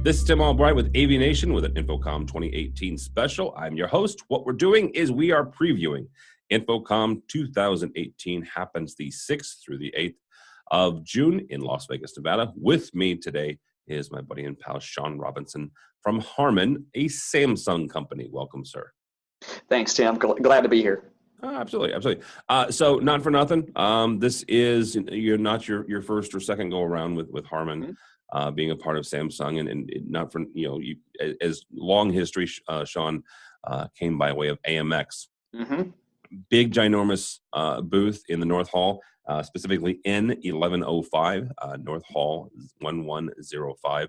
This is Tim Albright with AVNation with an InfoComm 2018 special. I'm your host. What we're doing is we are previewing InfoComm 2018. Happens the 6th through the 8th of June in Las Vegas, Nevada. With me today is my buddy and pal, Shaun Robinson from Harman, a Samsung company. Welcome, sir. Thanks, Tim. Glad to be here. Absolutely. So not for nothing. This is you're not your first or second go around with Harman. Mm-hmm. Being a part of Samsung and not for, you as long history, Shaun, came by way of AMX. Mm-hmm. Big, ginormous booth in the North Hall, specifically N1105, North Hall 1105.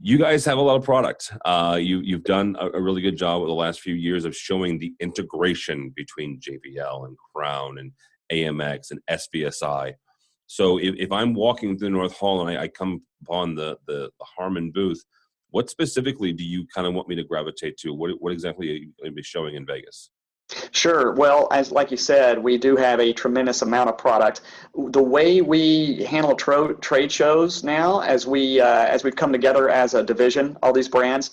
You guys have a lot of product. You've done a really good job over the last few years of showing the integration between JBL and Crown and AMX and SVSI. So if I'm walking through the North Hall and I come upon the Harman booth, what specifically do you kind of want me to gravitate to? What exactly are you going to be showing in Vegas? Sure. Well, like you said, we do have a tremendous amount of product. The way we handle trade shows now, as we've come together as a division, all these brands,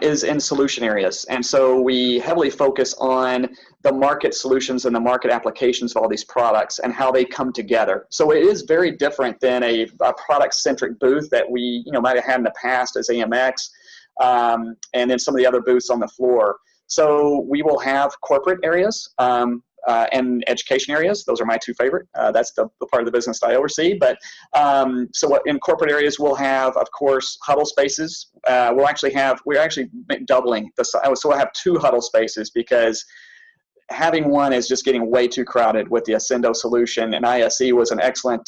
is in solution areas, and so we heavily focus on the market solutions and the market applications of all these products and how they come together. So it is very different than a product-centric booth that we might have had in the past as AMX, and then some of the other booths on the floor. So we will have corporate areas and education areas. Those are my two favorite. That's the part of the business that I oversee. But so in corporate areas, we'll have, of course, huddle spaces. We're actually doubling the size. So we'll have 2 huddle spaces because having one is just getting way too crowded with the Ascendo solution, and ISE was an excellent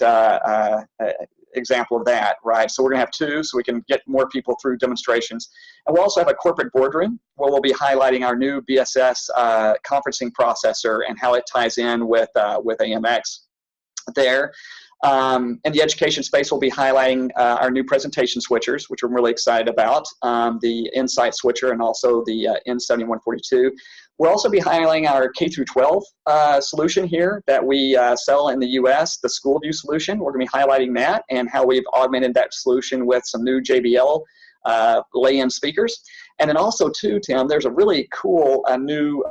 example of that, right? So we're going to have 2 so we can get more people through demonstrations. And we'll also have a corporate boardroom where we'll be highlighting our new BSS conferencing processor and how it ties in with AMX there. In the education space, we'll be highlighting our new presentation switchers, which I'm really excited about, the Insight switcher and also the N7142. We'll also be highlighting our K-12 solution here that we sell in the U.S., the SchoolView solution. We're going to be highlighting that and how we've augmented that solution with some new JBL lay-in speakers. And then also, too, Tim, there's a really cool new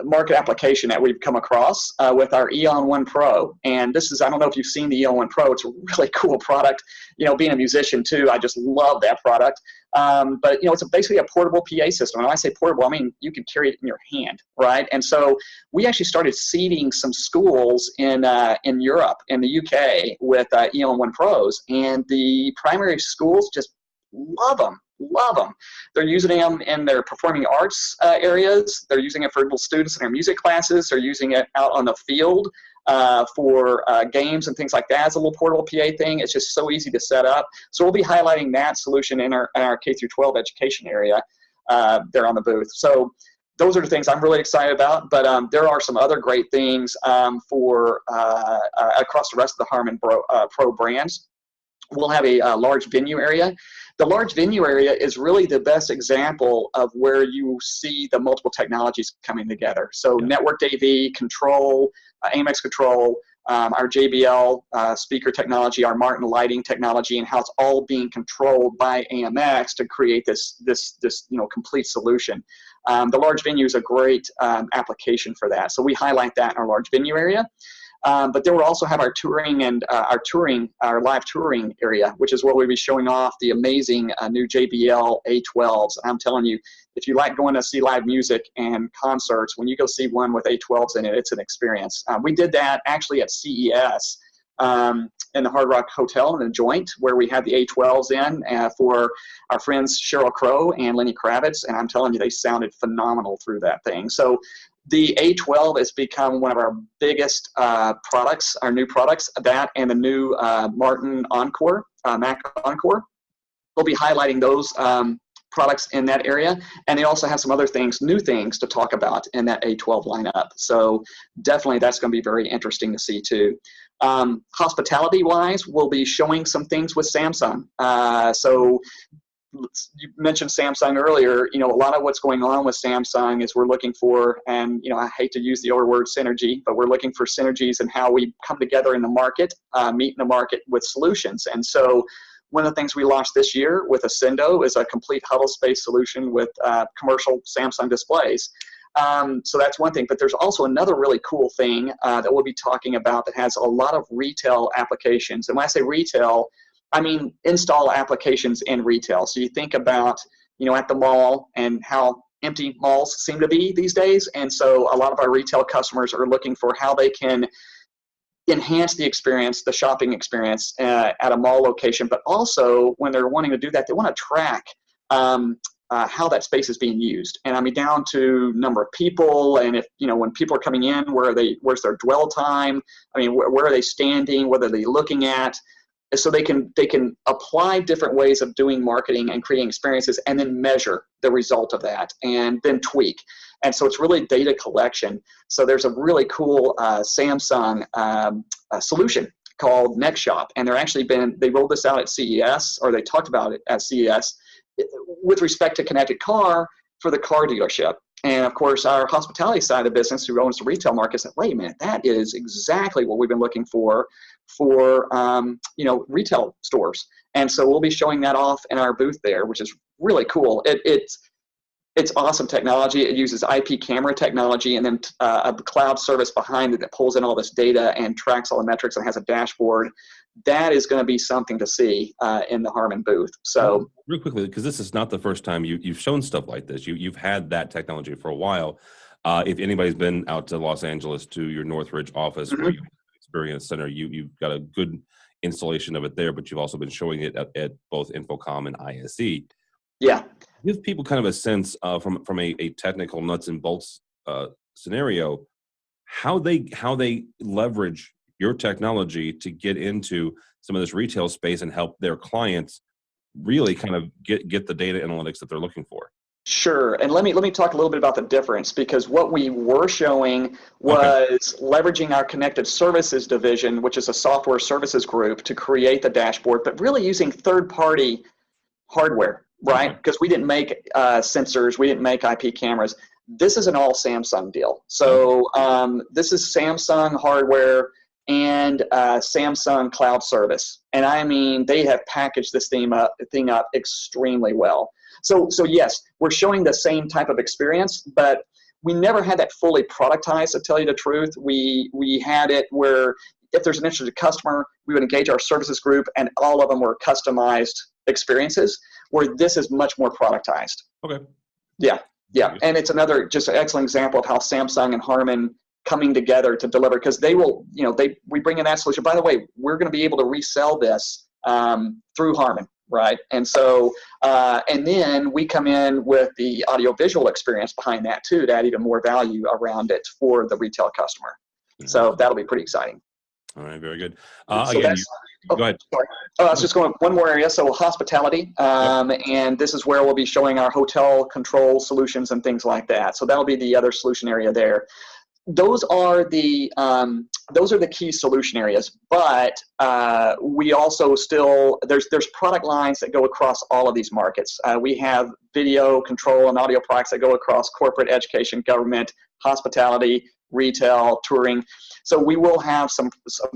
market application that we've come across with our Eon 1 Pro. And this is, I don't know if you've seen the Eon 1 Pro, it's a really cool product. Being a musician too, I just love that product. But it's basically a portable PA system. And when I say portable, I mean you can carry it in your hand, right? And so we actually started seeding some schools in Europe, in the UK, with Eon 1 Pros. And the primary schools just love them. They're using them in their performing arts areas. They're using it for little students in their music classes. They're using it out on the field for games and things like that. It's a little portable PA thing. It's just so easy to set up. So we'll be highlighting that solution in our K-12 education area there on the booth. So those are the things I'm really excited about. But there are some other great things for across the rest of the Harman Pro brands. We'll have a large venue area. The large venue area is really the best example of where you see the multiple technologies coming together. So networked AV, control, AMX control, our JBL speaker technology, our Martin lighting technology, and how it's all being controlled by AMX to create this complete solution. The large venue is a great application for that. So we highlight that in our large venue area. But then we'll also have our touring and our live touring area, which is where we'll be showing off the amazing new JBL A12s. I'm telling you, if you like going to see live music and concerts, when you go see one with A12s in it, it's an experience. We did that actually at CES in the Hard Rock Hotel in the Joint, where we had the A12s in for our friends Sheryl Crow and Lenny Kravitz, and I'm telling you, they sounded phenomenal through that thing. So the A12 has become one of our biggest products, our new products, that and the new Martin Encore, Mac Encore. We'll be highlighting those products in that area, and they also have some other things, new things to talk about in that A12 lineup. So definitely that's going to be very interesting to see too. Hospitality-wise, we'll be showing some things with Samsung. So you mentioned Samsung earlier. A lot of what's going on with Samsung is we're looking for, and I hate to use the word synergy, but we're looking for synergies in how we come together in the market, meet in the market with solutions. And so one of the things we launched this year with Ascendo is a complete huddle space solution with commercial Samsung displays. So that's one thing, but there's also another really cool thing that we'll be talking about that has a lot of retail applications. And when I say retail, I mean install applications in retail. So you think about, at the mall and how empty malls seem to be these days. And so a lot of our retail customers are looking for how they can enhance the experience, the shopping experience at a mall location, but also when they're wanting to do that, they want to track how that space is being used. And I mean, down to number of people, and if, when people are coming in, where's their dwell time? I mean, where are they standing? What are they looking at? So they can apply different ways of doing marketing and creating experiences and then measure the result of that and then tweak. And so it's really data collection. So there's a really cool Samsung solution called Next Shop. And they rolled this out at CES, or they talked about it at CES, with respect to connected car for the car dealership. And of course, our hospitality side of the business, who owns the retail market, said, wait a minute, that is exactly what we've been looking for retail stores. And so we'll be showing that off in our booth there, which is really cool. It's awesome technology. It uses IP camera technology and then a cloud service behind it that pulls in all this data and tracks all the metrics and has a dashboard. That is going to be something to see in the Harman booth. So real quickly, because this is not the first time you've shown stuff like this. You've had that technology for a while. If anybody's been out to Los Angeles to your Northridge office where you have an experience center, you've got a good installation of it there, but you've also been showing it at both InfoComm and ISE. Yeah. Give people kind of a sense from a technical nuts and bolts scenario, how they leverage your technology to get into some of this retail space and help their clients really kind of get the data analytics that they're looking for. Sure. And let me talk a little bit about the difference, because what we were showing was leveraging our connected services division, which is a software services group, to create the dashboard, but really using third-party hardware, right? Because we didn't make sensors, we didn't make IP cameras. This is an all Samsung deal. So this is Samsung hardware and Samsung cloud service. And I mean, they have packaged this thing up extremely well. So yes, we're showing the same type of experience, but we never had that fully productized, to tell you the truth. We had it where if there's an interested customer, we would engage our services group, and all of them were customized experiences, where this is much more productized. Okay. Yeah. And it's another just an excellent example of how Samsung and Harman coming together to deliver, because they will, we bring in that solution. By the way, we're going to be able to resell this through Harman, right? And so, and then we come in with the audiovisual experience behind that too, to add even more value around it for the retail customer. So that'll be pretty exciting. All right, very good. So Again, go ahead. Sorry. I was just going one more area. So hospitality, and this is where we'll be showing our hotel control solutions and things like that. So that'll be the other solution area there. Those are the key solution areas, but we also still there's product lines that go across all of these markets. We have video control and audio products that go across corporate, education, government, hospitality, retail, touring. So we will have some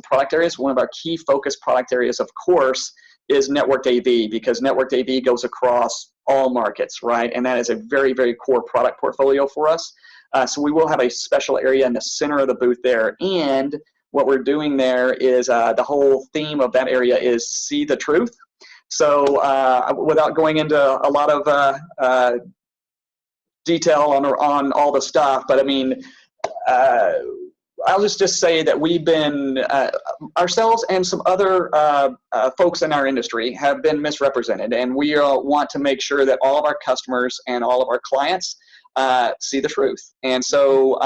product areas. One of our key focus product areas, of course, is networked AV, because networked AV goes across all markets, right? And that is a very, very core product portfolio for us. So we will have a special area in the center of the booth there. And what we're doing there is the whole theme of that area is see the truth. So without going into a lot of detail on all the stuff, but I mean, I'll just say that we've been, ourselves and some other folks in our industry have been misrepresented, and we want to make sure that all of our customers and all of our clients see the truth. And so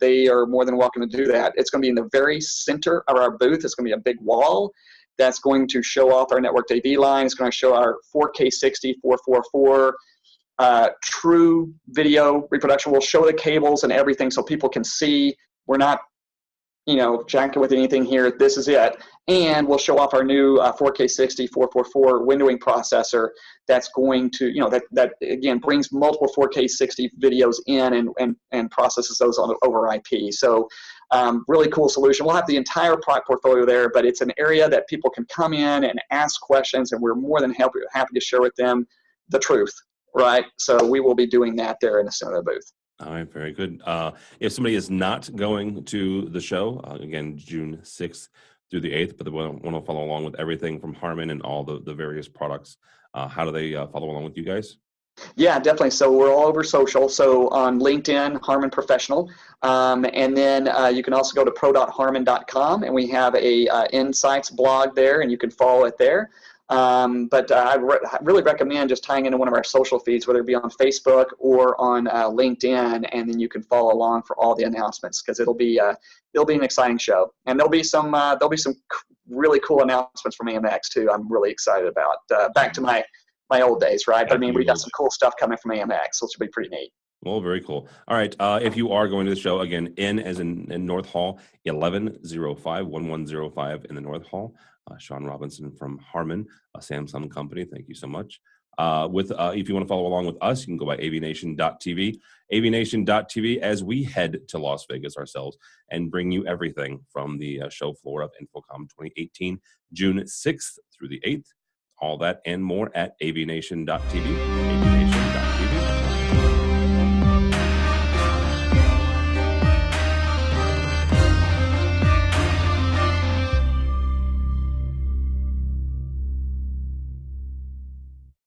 they are more than welcome to do that. It's going to be in the very center of our booth. It's going to be a big wall that's going to show off our networked AV line. It's going to show our 4K 60, 444 true video reproduction. We'll show the cables and everything so people can see. We're not, jacking with anything here. This is it. And we'll show off our new 4K 60, 444 windowing processor that's going to, that again brings multiple 4K 60 videos in and processes those over IP. So Really cool solution. We'll have the entire product portfolio there, but it's an area that people can come in and ask questions, and we're more than happy to share with them the truth, right? So we will be doing that there in the center of the booth. All right, very good. If somebody is not going to the show, again, June 6th through the 8th, but they want to follow along with everything from Harman and all the various products, how do they follow along with you guys? Yeah, definitely. So we're all over social. So on LinkedIn, Harman Professional. And then you can also go to pro.harman.com, and we have a insights blog there, and you can follow it there. But I really recommend just tying into one of our social feeds, whether it be on Facebook or on LinkedIn, and then you can follow along for all the announcements, because it'll be an exciting show, and there'll be some really cool announcements from AMX too. I'm really excited about. Back to my old days, right? But I mean, we got some cool stuff coming from AMX, which will be pretty neat. Well, very cool. All right. If you are going to the show, again, in as in North Hall, 1105 in the North Hall. Shaun Robinson from Harman, a Samsung company. Thank you so much. If you want to follow along with us, you can go by AVNation.tv. AVNation.tv as we head to Las Vegas ourselves and bring you everything from the show floor of InfoComm 2018, June 6th through the 8th. All that and more at AVNation.tv. AVNation.tv.